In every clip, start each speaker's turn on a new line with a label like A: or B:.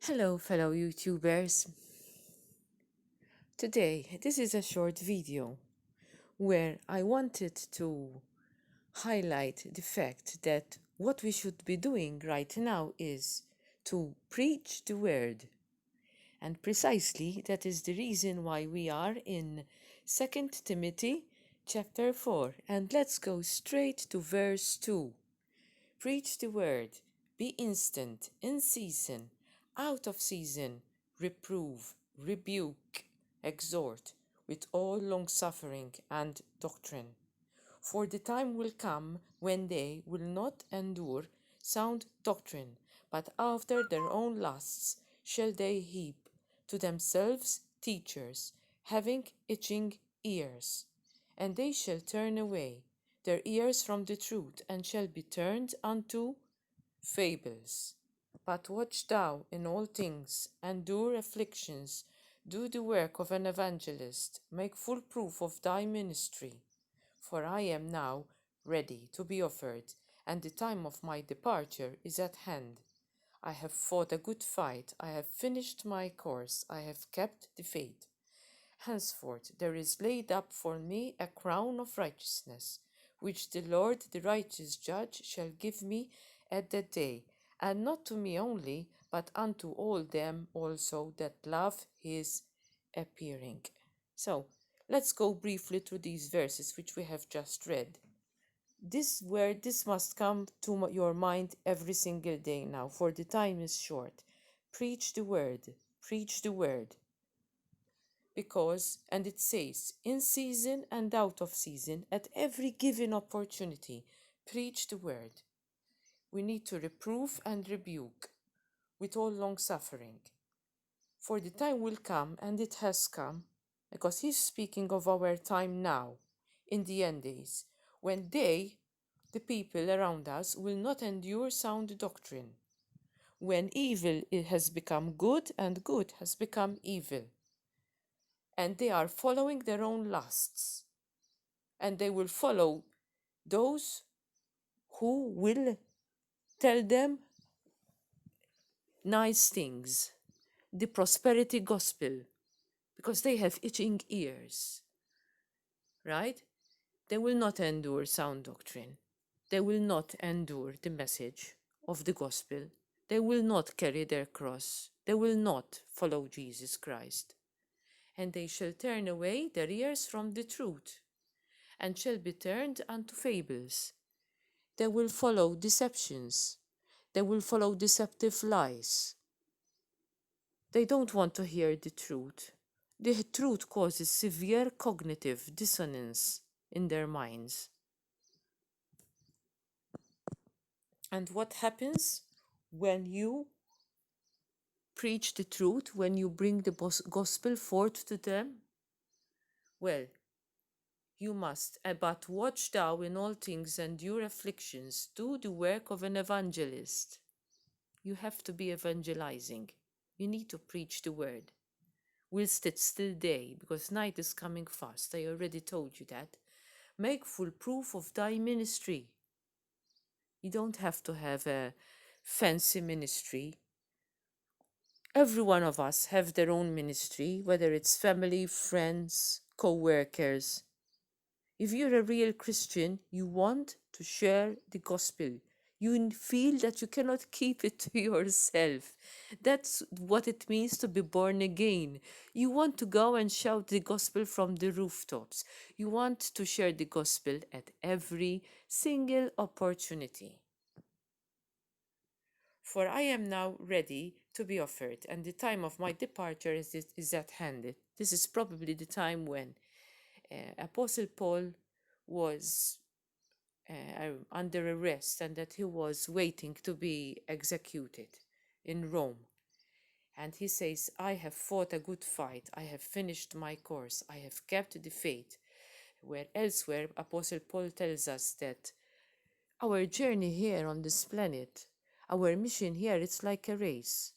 A: Hello, fellow YouTubers. Today, this is a short video where I wanted to highlight the fact that what we should be doing right now is to preach the word. And precisely that is the reason why we are in 2 Timothy chapter 4. And let's go straight to verse 2. Preach the word, be instant, in season, out of season, reprove, rebuke, exhort, with all longsuffering and doctrine. For the time will come when they will not endure sound doctrine, but after their own lusts shall they heap to themselves teachers, having itching ears. And they shall turn away their ears from the truth, and shall be turned unto fables. But watch thou in all things, endure afflictions, do the work of an evangelist, make full proof of thy ministry. For I am now ready to be offered, and the time of my departure is at hand. I have fought a good fight, I have finished my course, I have kept the faith. Henceforth there is laid up for me a crown of righteousness, which the Lord, the righteous judge, shall give me at that day, and not to me only, but unto all them also that love his appearing. So, let's go briefly through these verses which we have just read. This must come to your mind every single day now, for the time is short. Preach the word, preach the word. Because, and it says, in season and out of season, at every given opportunity, preach the word. We need to reprove and rebuke with all long suffering. For the time will come, and it has come, because he's speaking of our time now, in the end days, when they, the people around us, will not endure sound doctrine, when evil it has become good and good has become evil, and they are following their own lusts, and they will follow those who will tell them nice things, the prosperity gospel, because they have itching ears, right? They will not endure sound doctrine. They will not endure the message of the gospel. They will not carry their cross. They will not follow Jesus Christ. And they shall turn away their ears from the truth, and shall be turned unto fables. They will follow deceptions. They will follow deceptive lies. They don't want to hear the truth. The truth causes severe cognitive dissonance in their minds. And what happens when you preach the truth, when you bring the gospel forth to them? Well, you must, but watch thou in all things, endure afflictions, do the work of an evangelist. You have to be evangelizing. You need to preach the word. Whilst it's still day, because night is coming fast. I already told you that. Make full proof of thy ministry. You don't have to have a fancy ministry. Every one of us have their own ministry, whether it's family, friends, co-workers. If you're a real Christian, you want to share the gospel. You feel that you cannot keep it to yourself. That's what it means to be born again. You want to go and shout the gospel from the rooftops. You want to share the gospel at every single opportunity. For I am now ready to be offered, and the time of my departure is at hand. This is probably the time when Apostle Paul was under arrest, and that he was waiting to be executed in Rome. And he says, I have fought a good fight, I have finished my course, I have kept the faith. Where elsewhere, Apostle Paul tells us that our journey here on this planet, our mission here, it's like a race.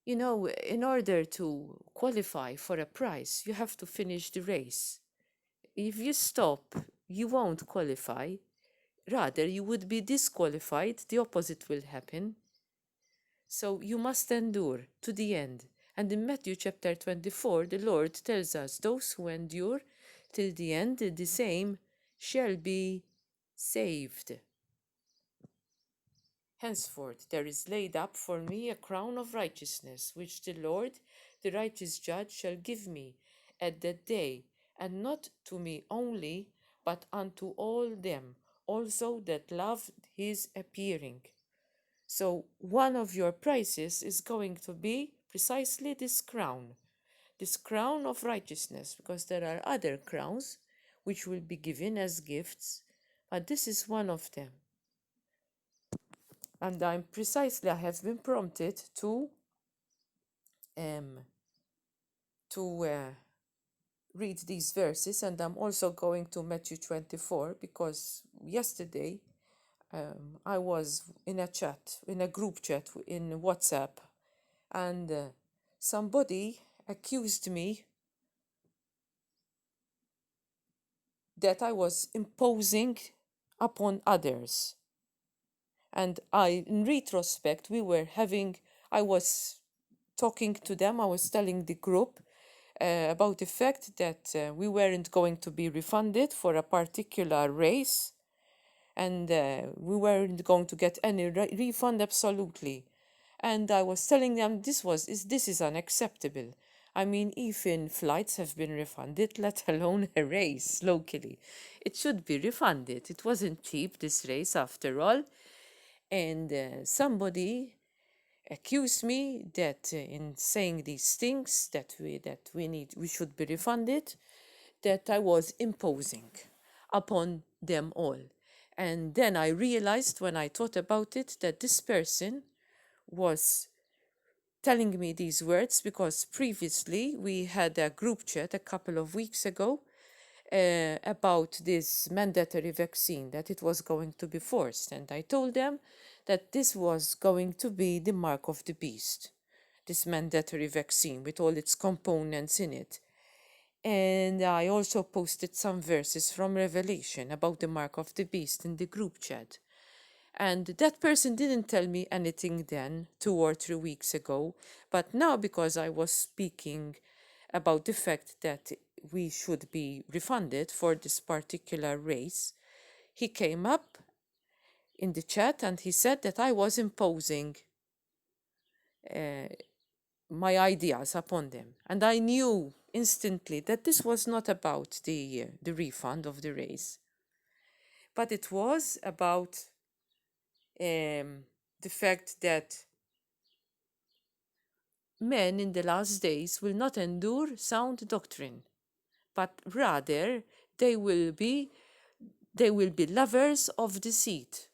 A: You know, in order to qualify for a prize, you have to finish the race. If you stop, you won't qualify. Rather, you would be disqualified. The opposite will happen. So you must endure to the end. And in Matthew chapter 24, the Lord tells us, those who endure till the end, the same shall be saved. Henceforth there is laid up for me a crown of righteousness, which the Lord, the righteous judge, shall give me at that day, and not to me only, but unto all them also that love his appearing. So one of your prizes is going to be precisely this crown of righteousness, because there are other crowns which will be given as gifts, but this is one of them. And I have been prompted to um, read these verses, and I'm also going to Matthew 24, because yesterday I was in a group chat in WhatsApp, and somebody accused me that I was imposing upon others. And in retrospect, I was talking to them, I was telling the group about the fact that we weren't going to be refunded for a particular race, and we weren't going to get any refund, absolutely. And I was telling them this is unacceptable. I mean, even flights have been refunded, let alone a race locally. It should be refunded. It wasn't cheap, this race, after all. And somebody accused me that in saying these things that we should be refunded, that I was imposing upon them all. And then I realized, when I thought about it, that this person was telling me these words because previously we had a group chat a couple of weeks ago about this mandatory vaccine, that it was going to be forced. And I told them that this was going to be the mark of the beast, this mandatory vaccine with all its components in it. And I also posted some verses from Revelation about the mark of the beast in the group chat. And that person didn't tell me anything then, 2 or 3 weeks ago. But now, because I was speaking about the fact that we should be refunded for this particular race, he came up in the chat and he said that I was imposing my ideas upon them. And I knew instantly that this was not about the refund of the race, but it was about the fact that men in the last days will not endure sound doctrine, but rather they will be lovers of deceit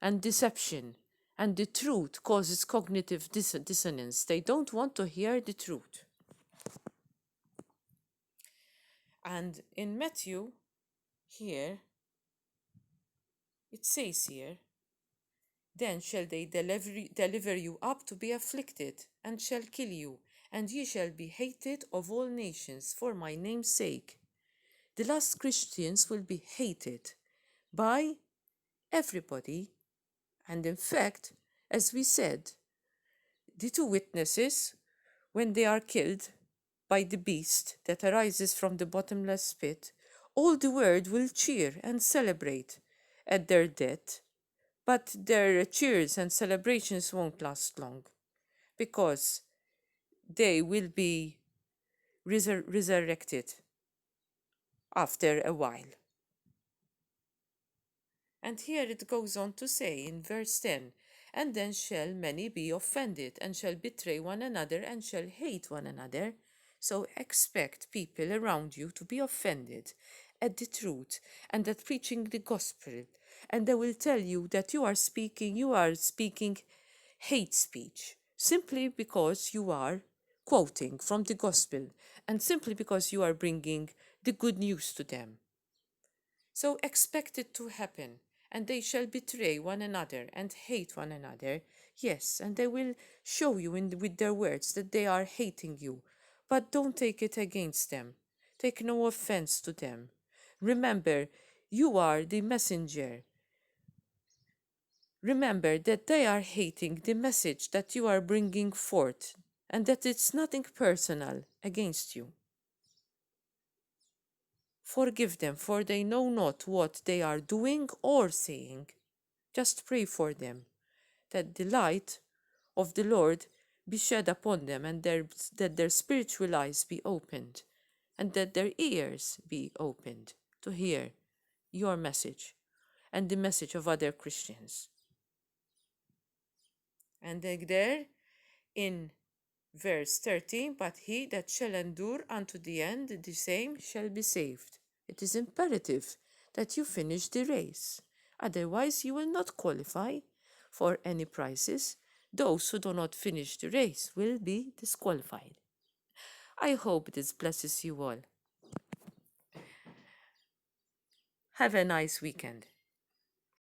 A: and deception, and the truth causes cognitive dissonance. They don't want to hear the truth. And in Matthew, here, it says here, then shall they deliver you up to be afflicted, and shall kill you, and ye shall be hated of all nations for my name's sake. The last Christians will be hated by everybody. And in fact, as we said, the two witnesses, when they are killed by the beast that arises from the bottomless pit, all the world will cheer and celebrate at their death. But their cheers and celebrations won't last long, because they will be resurrected after a while. And here it goes on to say in verse 10, and then shall many be offended, and shall betray one another, and shall hate one another. So expect people around you to be offended at the truth and at preaching the gospel. And they will tell you that you are speaking hate speech, simply because you are quoting from the gospel, and simply because you are bringing the good news to them. So expect it to happen, and they shall betray one another and hate one another. Yes, and they will show you with their words that they are hating you, but don't take it against them. Take no offense to them. Remember, you are the messenger. Remember that they are hating the message that you are bringing forth and that it's nothing personal against you. Forgive them, for they know not what they are doing or saying. Just pray for them, that the light of the Lord be shed upon them, and that their spiritual eyes be opened, and that their ears be opened to hear your message and the message of other Christians. And there in verse 13, but he that shall endure unto the end, the same shall be saved. It is imperative that you finish the race. Otherwise, you will not qualify for any prizes. Those who do not finish the race will be disqualified. I hope this blesses you all. Have a nice weekend.